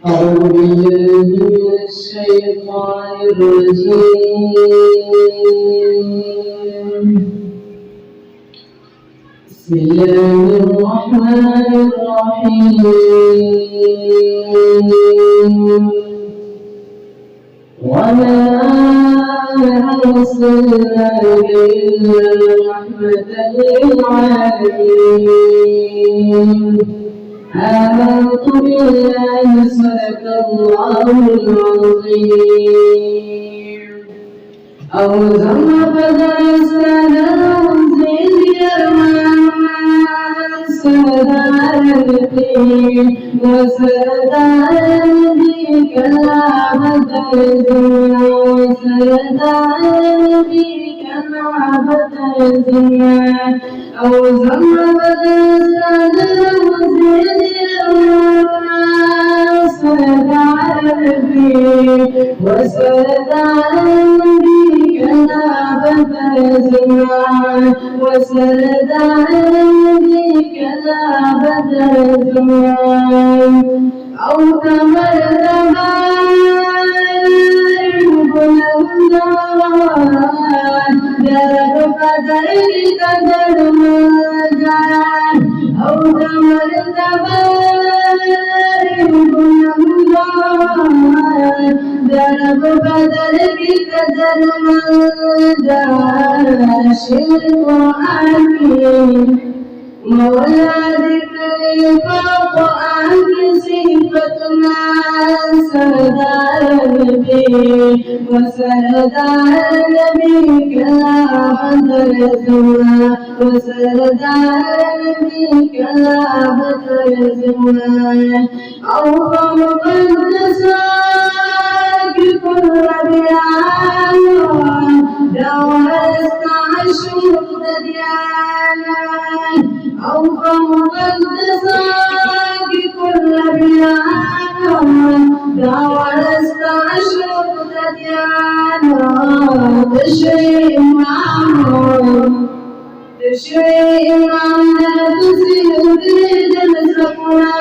أعوذ بالله من الشيطان الرجيم. بسم الله الرحمن الرحيم. وما أرسلناك إلا رحمة للعالمين. آمنت بالله صدق الله العظيم. أو ذم فدرسنا زيد سردار الدين وسردار بك العبد الزمان وسردار بك العبد الزمان أو ذم فدرسنا وسردان بك الأبد الزمان وسردان بك الأبد الزمان أو كما الزمان بلندان درب قدرك درب الجان أو كما الزمان درب بدلك درب الجان شرك عكيم مولا ذكر فوق صفتنا سردار النبي وسردار النبي كلام الزمان وسردار النبي كلام الزمان أو مقدساك كل بيان دورست عشوق ديانا أو مقدساك كل بيان دورست عشوق ديانا تشري معهم تشري معنا تزيد جلسنا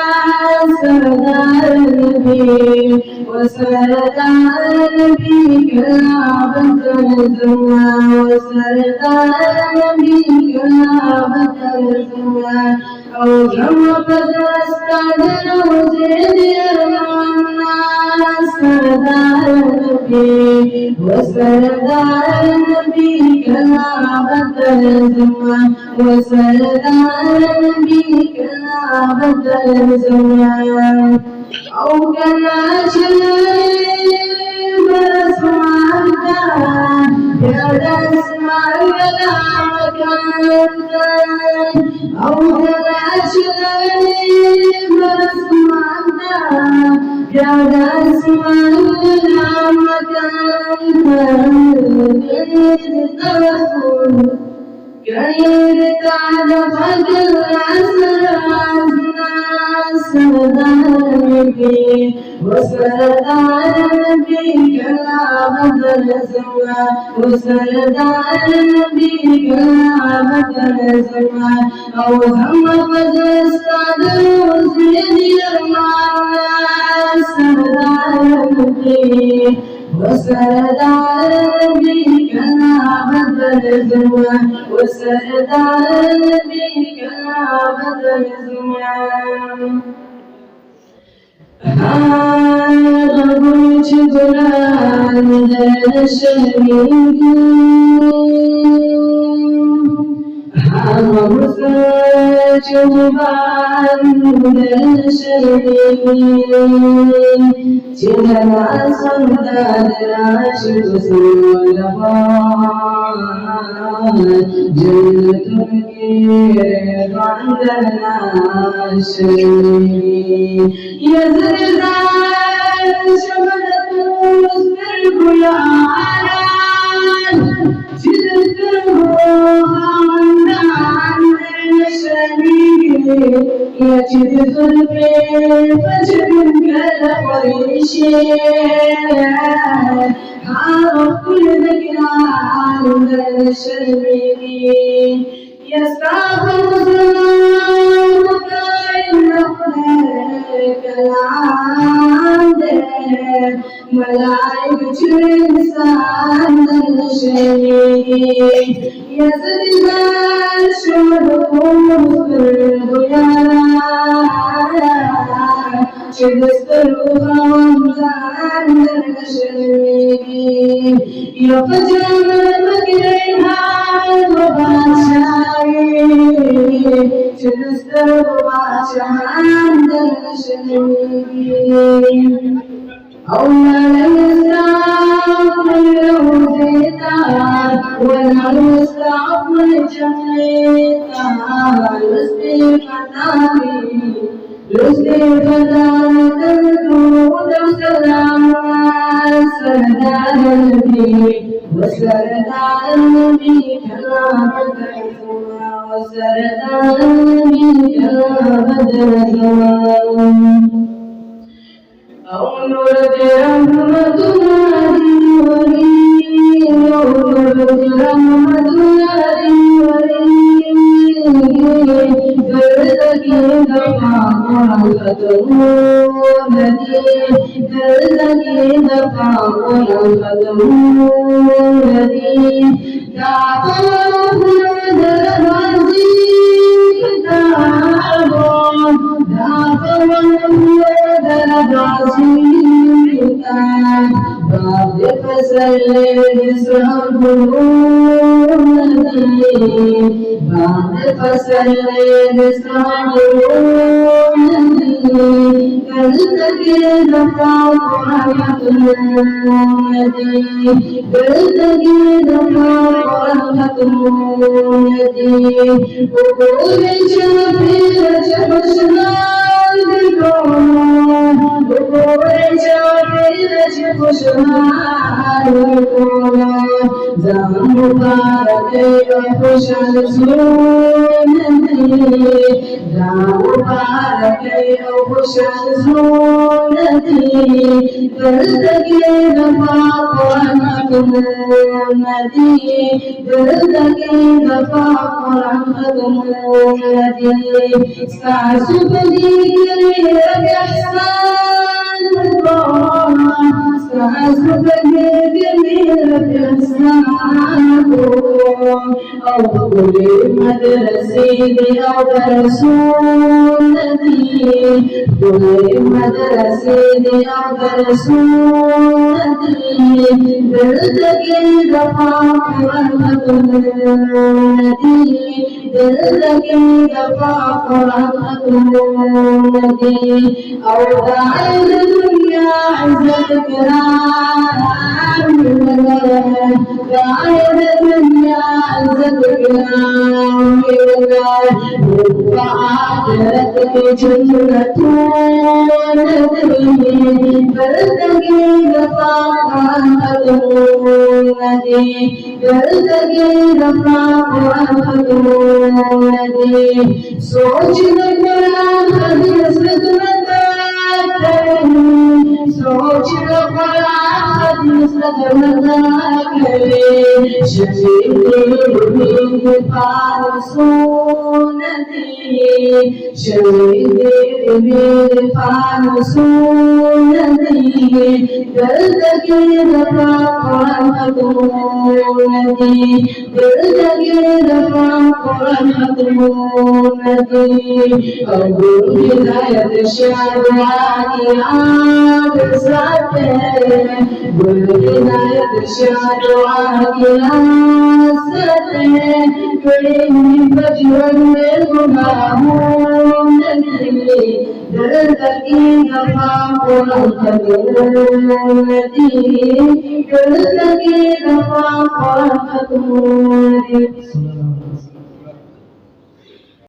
سردار النبي وسردار النبي كلابة الزمان وسردار النبي كلابة الزمان أو جمع فدرستنا وزيد يرمعنا سردار النبي وسردار النبي كلابة الزمان وسردار النبي كلابة الزمان أو كما شريف اسمعك يا اسمعك لا مكانك أو كما شريف اسمعك يا اسمعك لا مكانك كيد تعرف الأسرار سردار النبي وسردار النبي كلام الزمان وسردار النبي كلام الزمان أو هم فجستاد وزيد يرمان سردار النبي وسردار النبي كلام الزمان وسردار النبي كلام الزمان هذا بوش جلال الشريك هذا مساج جبال الشريك جلنا صنداد راشد سولفان جنة الكير عندنا الشريك يزردان شملة مصبر العالم جلده خاندان الشريك يجد خلفي فجر كالقريشين عارف كل ذكرى عند الشريك يستغفر ذنوبك إنه لك العالم ملاك إنسان الشريك يزيد الشهور يا شدستر خمزان الشريك يفجر مكرها وباشاي شدستر وباشان الشريك أول يستعب الوزيتا ولا يستعب الجنيتا لسي فتامي لسي فتامي تنكود سلام سردان البي وسردان البي كلام الدعوة وسردان البي كلام الدعوة أولد رحمة الله ولي أولد رحمة الله ولي دردك دفع ورحمته الذي دردك دفع ورحمته الذي دعاه درب عزيز كتابه دعاه بعد فسل بعد فسل كالتقي دفع رحمة الذي كالتقي دفع رحمة الذي وقول جبيل جبشنا مبارك يخش الزونتي دا مبارك يخش الزونتي دردك دفاق رحمة النبي دردك دفاق رحمة النبي سعسف ذكرك إحسان سعسف ذكرك إحسان أو كل مدرسي أو درسونتي كل مدرسي أو درسونتي دردك دفاق رحمة النبي دردك دفاق رحمة النبي أو داعي الدنيا عزة كرام داعي الدنيا عزة كرام وعادتك جنة النبي دردك دفاق رحمة النبي دردك دفاق رحمة النبي सोच लगा हदीस लगा सोच लगा हदीस लगा शहीद पार सुनती शहीद पार सुनती दर्द के दफा रहमत नदी दर्द के दफा रहमत नदी अबू हिदायत शादी आग साथे गुल हिदायत शादी आग साथे कहीं बचपन में गुनाहों नदी दर्द की दफा रहमत नदी दर्द की दफा रहमत नदी